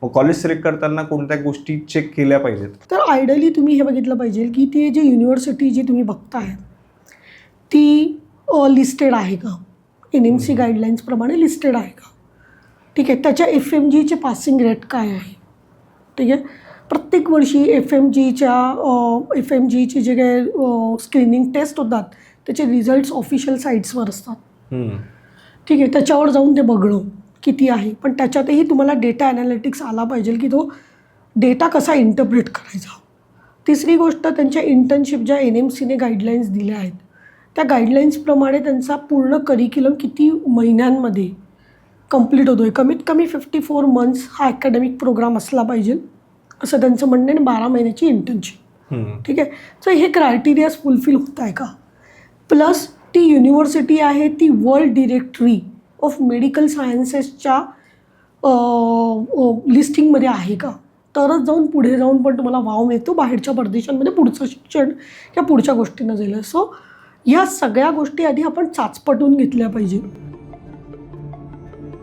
मग college select करताना कोणत्या गोष्टी चेक केल्या पाहिजेत? तर आयडियली तुम्ही हे बघितलं पाहिजे की ती जी युनिव्हर्सिटी जी तुम्ही बघताय ती लिस्टेड आहे का, NMC गाईडलाईन्सप्रमाणे लिस्टेड आहे का, ठीक आहे. त्याच्या FMGचे पासिंग रेट काय आहे, ठीक आहे. प्रत्येक वर्षी FMGची जे काही स्क्रीनिंग टेस्ट होतात त्याचे रिझल्ट्स ऑफिशियल साईट्सवर असतात, ठीक आहे. त्याच्यावर जाऊन ते बघणं किती आहे. पण त्याच्यातही तुम्हाला डेटा ॲनालिटिक्स आला पाहिजे की तो डेटा कसा इंटरप्रेट करायचा. तिसरी गोष्ट, त्यांच्या इंटर्नशिप ज्या NMCने गाईडलाईन्स दिल्या आहेत त्या गाईडलाईन्सप्रमाणे त्यांचा पूर्ण करिक्युलम किती महिन्यांमध्ये कंप्लीट होतो आहे. कमीत कमी 54 मंथ्स हा अकॅडमिक प्रोग्राम असला पाहिजे असं त्यांचं म्हणणं आहे. 12 महिन्याची इंटर्नशिप, ठीक आहे. तर हे क्रायटेरियाज फुलफिल होत आहे का. प्लस ती युनिव्हर्सिटी आहे ती वर्ल्ड डिरेक्टरी ऑफ मेडिकल सायन्सेसच्या लिस्टिंगमध्ये आहे का, तरच जाऊन पुढे जाऊन पण तुम्हाला वाव मिळतो बाहेरच्या परदेशांमध्ये पुढचं शिक्षण या पुढच्या गोष्टींना जाईल. सो या सगळ्या गोष्टी आधी आपण चाचपटून घेतल्या पाहिजे.